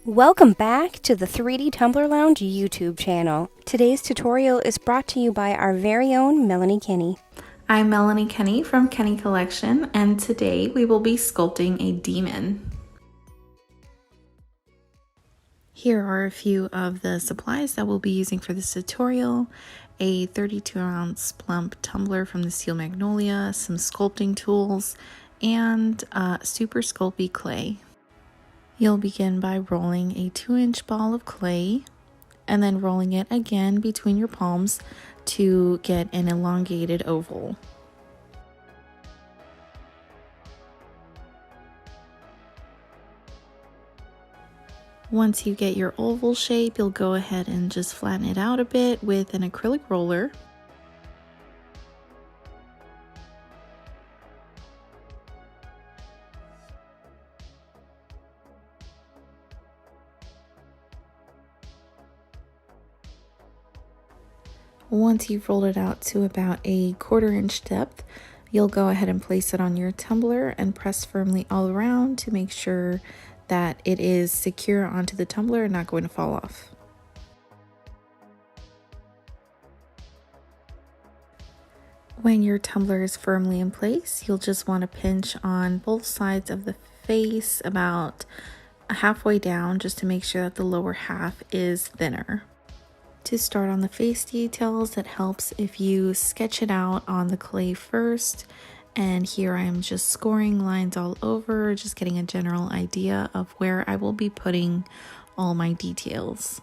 Welcome back to the 3D Tumbler Lounge YouTube channel. Today's tutorial is brought to you by our very own Melanie Kinney. I'm Melanie Kinney from Kinney Collection, and today we will be sculpting a demon. Here are a few of the supplies that we'll be using for this tutorial. A 32-ounce Plump tumbler from the Steel Magnolia, some sculpting tools, and super Sculpey clay. You'll begin by rolling a 2-inch ball of clay and then rolling it again between your palms to get an elongated oval. Once you get your oval shape, you'll go ahead and just flatten it out a bit with an acrylic roller. Once you've rolled it out to about a 1/4 inch depth, you'll go ahead and place it on your tumbler and press firmly all around to make sure that it is secure onto the tumbler and not going to fall off. When your tumbler is firmly in place, you'll just want to pinch on both sides of the face about halfway down just to make sure that the lower half is thinner. To start on the face details, it helps if you sketch it out on the clay first. And here I am just scoring lines all over, just getting a general idea of where I will be putting all my details.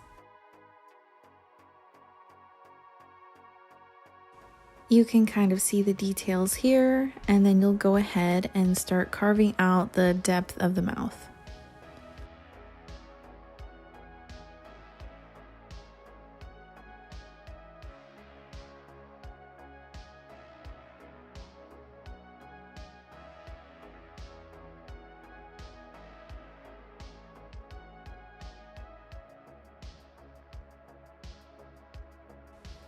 You can kind of see the details here, and then you'll go ahead and start carving out the depth of the mouth.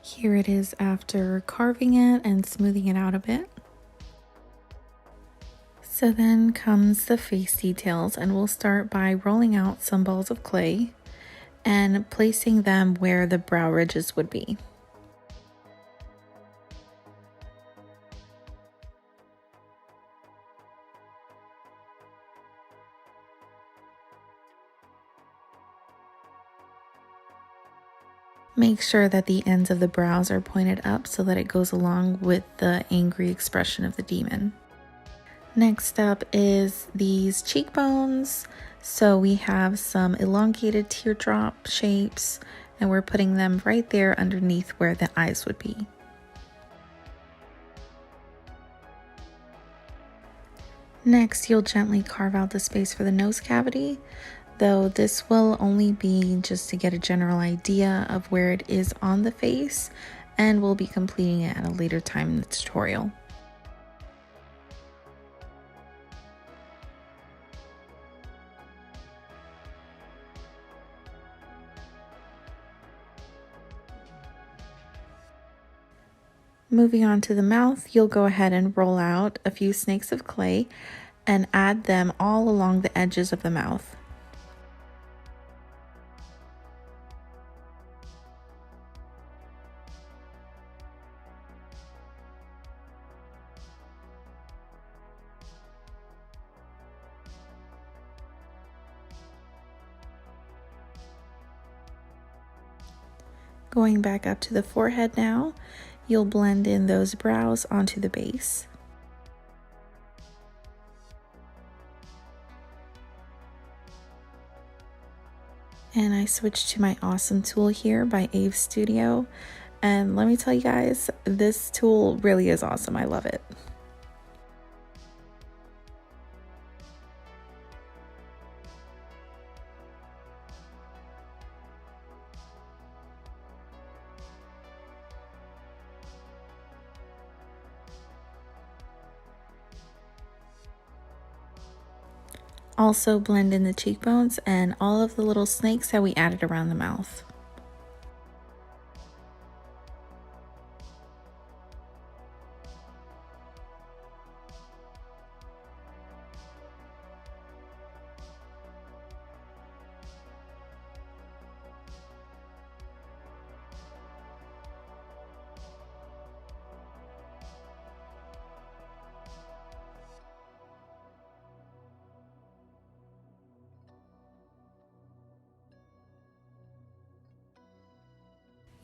Here it is after carving it and smoothing it out a bit. So then comes the face details, and we'll start by rolling out some balls of clay and placing them where the brow ridges would be. Make sure that the ends of the brows are pointed up so that it goes along with the angry expression of the demon. Next up is these cheekbones. So we have some elongated teardrop shapes, and we're putting them right there underneath where the eyes would be. Next, you'll gently carve out the space for the nose cavity, though this will only be just to get a general idea of where it is on the face, and we'll be completing it at a later time in the tutorial. Moving on to the mouth, you'll go ahead and roll out a few snakes of clay and add them all along the edges of the mouth. Going back up to the forehead now, you'll blend in those brows onto the base. And I switched to my awesome tool here by Ave Studio. And let me tell you guys, this tool really is awesome. I love it. Also blend in the cheekbones and all of the little snakes that we added around the mouth.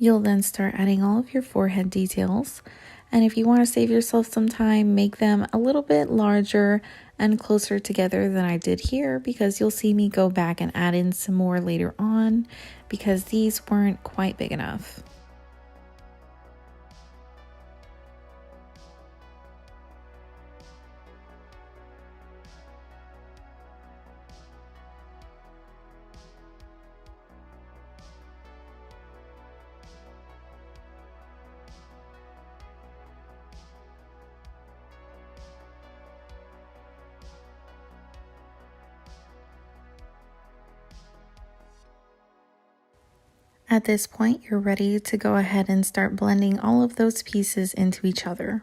You'll then start adding all of your forehead details. And if you want to save yourself some time, make them a little bit larger and closer together than I did here, because you'll see me go back and add in some more later on because these weren't quite big enough. At this point, you're ready to go ahead and start blending all of those pieces into each other.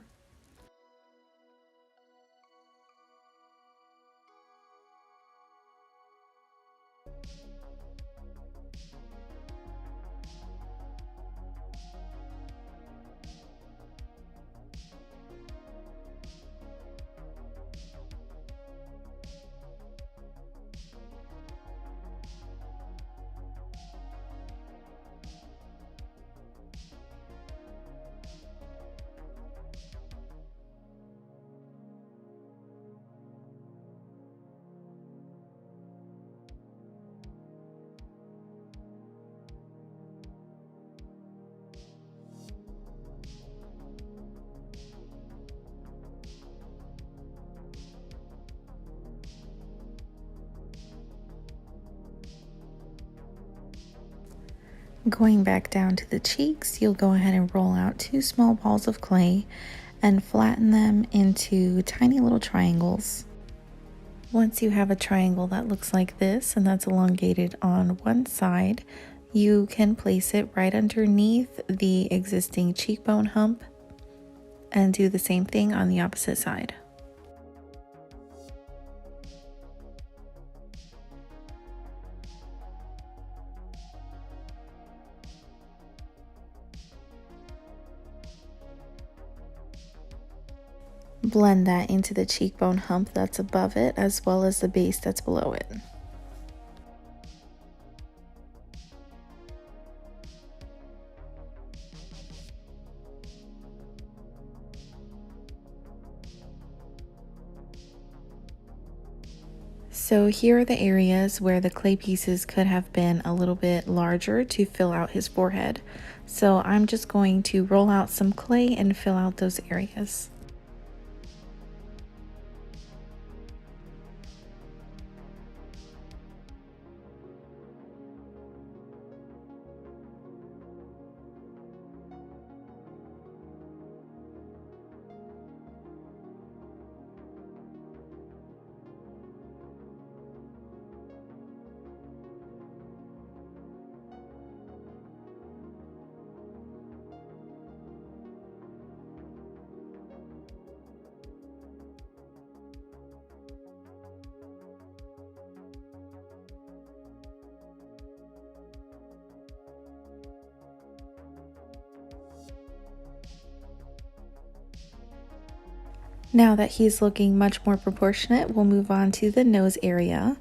Going back down to the cheeks, you'll go ahead and roll out 2 small balls of clay and flatten them into tiny little triangles. Once you have a triangle that looks like this and that's elongated on one side, you can place it right underneath the existing cheekbone hump and do the same thing on the opposite side. Blend that into the cheekbone hump that's above it, as well as the base that's below it. So here are the areas where the clay pieces could have been a little bit larger to fill out his forehead. So I'm just going to roll out some clay and fill out those areas. Now that he's looking much more proportionate, we'll move on to the nose area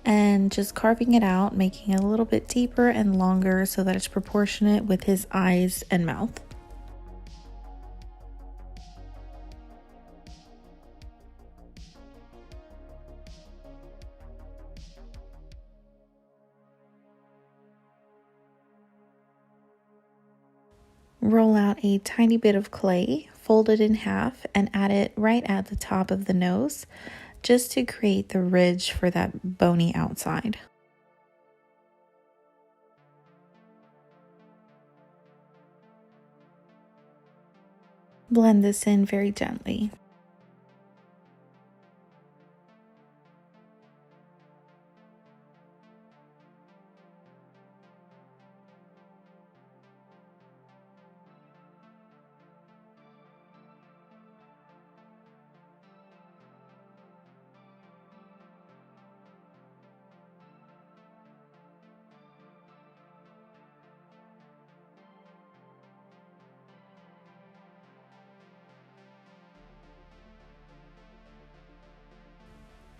and just carving it out, making it a little bit deeper and longer so that it's proportionate with his eyes and mouth. Roll out a tiny bit of clay, fold it in half, and add it right at the top of the nose, just to create the ridge for that bony outside. Blend this in very gently.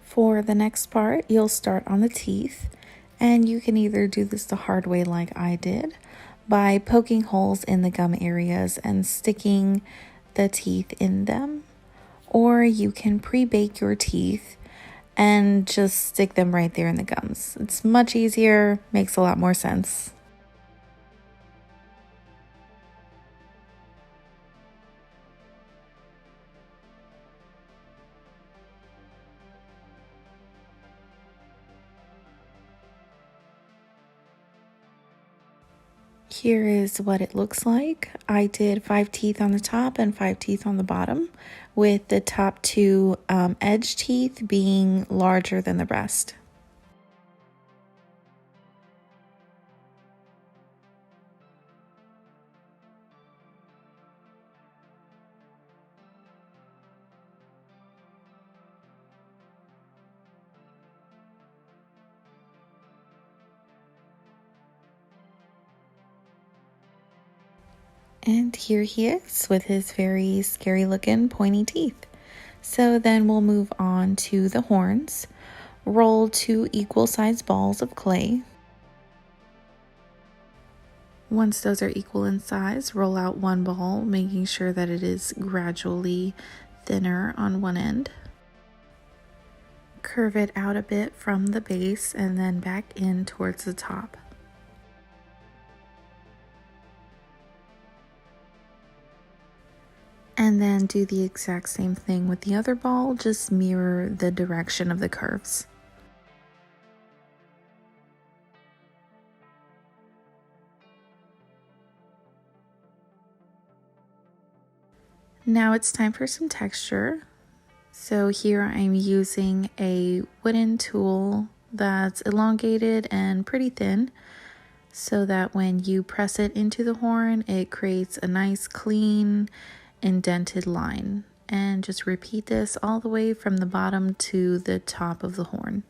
For the next part, you'll start on the teeth, and you can either do this the hard way like I did, by poking holes in the gum areas and sticking the teeth in them. Or you can pre-bake your teeth and just stick them right there in the gums. It's much easier, makes a lot more sense. Here is what it looks like. I did 5 teeth on the top and 5 teeth on the bottom, with the top 2 edge teeth being larger than the rest. And here he is with his very scary looking pointy teeth. So then we'll move on to the horns. Roll 2 equal sized balls of clay. Once those are equal in size, roll out 1 ball, making sure that it is gradually thinner on one end. Curve it out a bit from the base and then back in towards the top. And then do the exact same thing with the other ball, just mirror the direction of the curves. Now it's time for some texture. So here I'm using a wooden tool that's elongated and pretty thin, so that when you press it into the horn, it creates a nice clean indented line. And just repeat this all the way from the bottom to the top of the horn.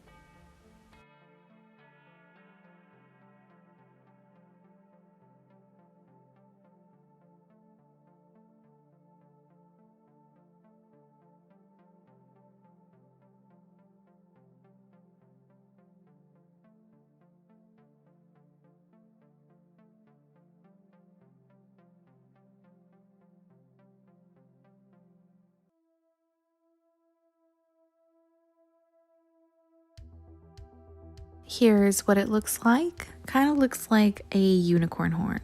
Here's what it looks like. Kind of looks like a unicorn horn.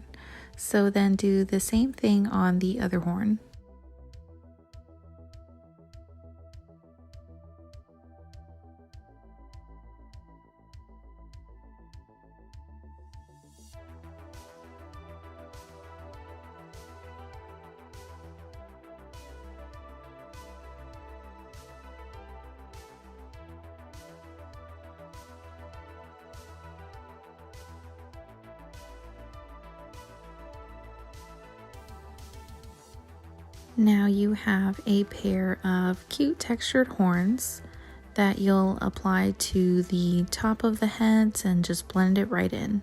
So then do the same thing on the other horn. Now you have a pair of cute textured horns that you'll apply to the top of the heads and just blend it right in.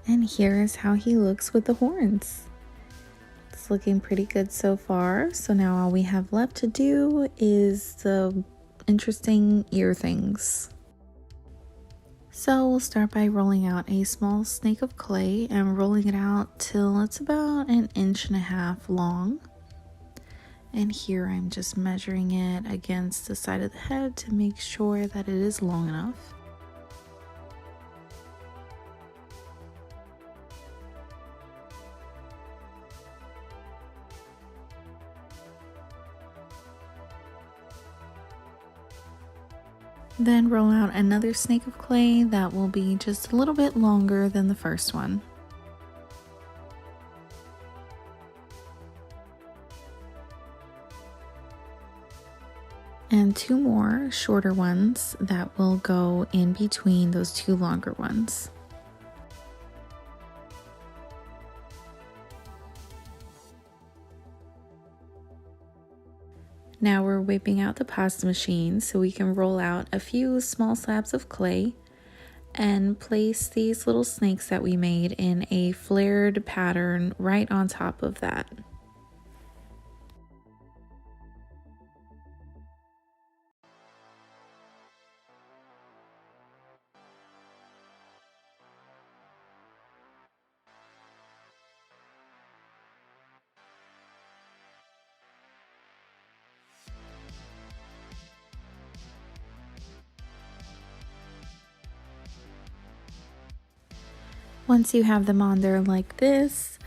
And here is how he looks with the horns. It's looking pretty good so far. So now all we have left to do is the interesting ear things. So we'll start by rolling out a small snake of clay and rolling it out till it's about 1.5 inches long. And here I'm just measuring it against the side of the head to make sure that it is long enough. Then roll out another snake of clay that will be just a little bit longer than the first one. And 2 more shorter ones that will go in between those 2 longer ones. Now we're whipping out the pasta machine so we can roll out a few small slabs of clay and place these little snakes that we made in a flared pattern right on top of that. Once you have them on there like this,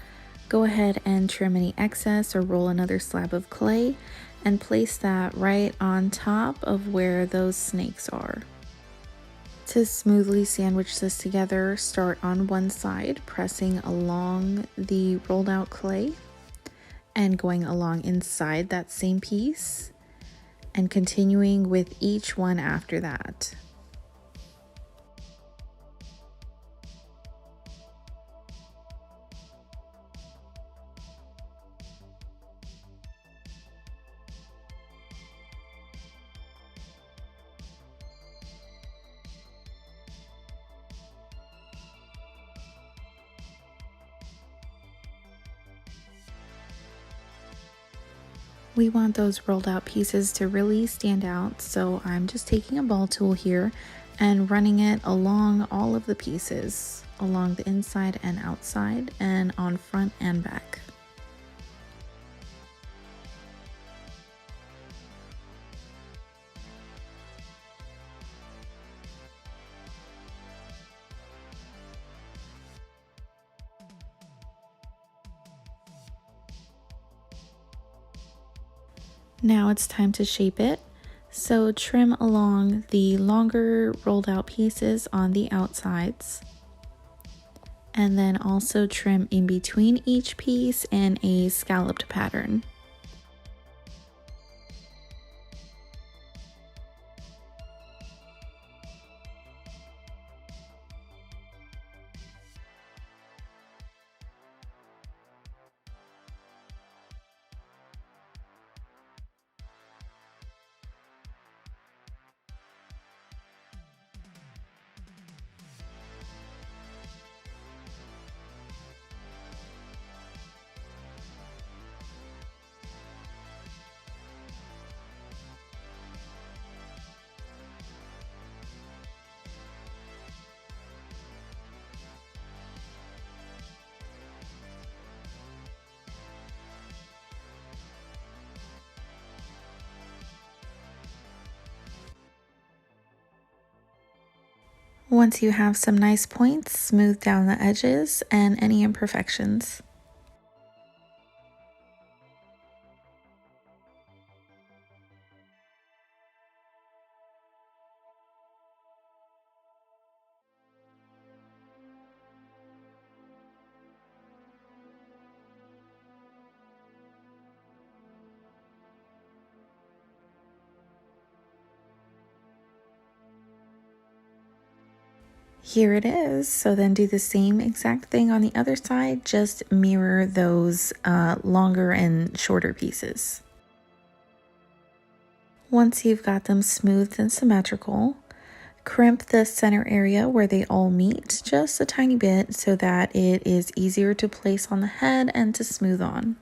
go ahead and trim any excess or roll another slab of clay and place that right on top of where those snakes are. To smoothly sandwich this together, start on one side, pressing along the rolled out clay and going along inside that same piece and continuing with each one after that. We want those rolled out pieces to really stand out, so I'm just taking a ball tool here and running it along all of the pieces, along the inside and outside, and on front and back. Now it's time to shape it. So trim along the longer rolled out pieces on the outsides. And then also trim in between each piece in a scalloped pattern. Once you have some nice points, smooth down the edges and any imperfections. Here it is. So then do the same exact thing on the other side, just mirror those longer and shorter pieces. Once you've got them smoothed and symmetrical, Crimp the center area where they all meet just a tiny bit so that it is easier to place on the head and to smooth on.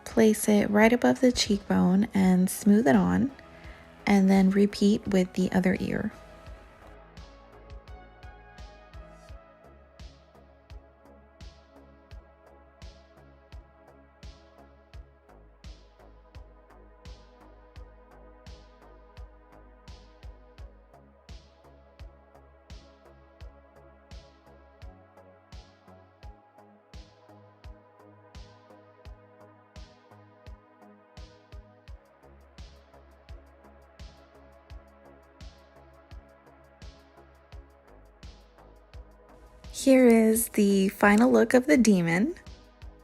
Place it right above the cheekbone and smooth it on, and then repeat with the other ear. Here is the final look of the demon.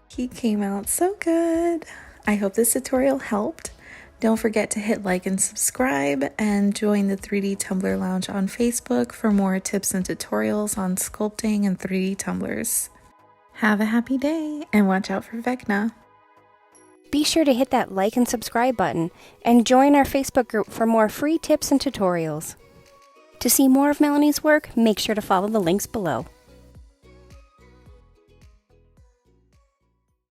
He came out so good. I hope this tutorial helped. Don't forget to hit like and subscribe, and join the 3D Tumbler Lounge on Facebook for more tips and tutorials on sculpting and 3D tumblers. Have a happy day, and watch out for Vecna. Be sure to hit that like and subscribe button and join our Facebook group for more free tips and tutorials. To see more of Melanie's work, make sure to follow the links below.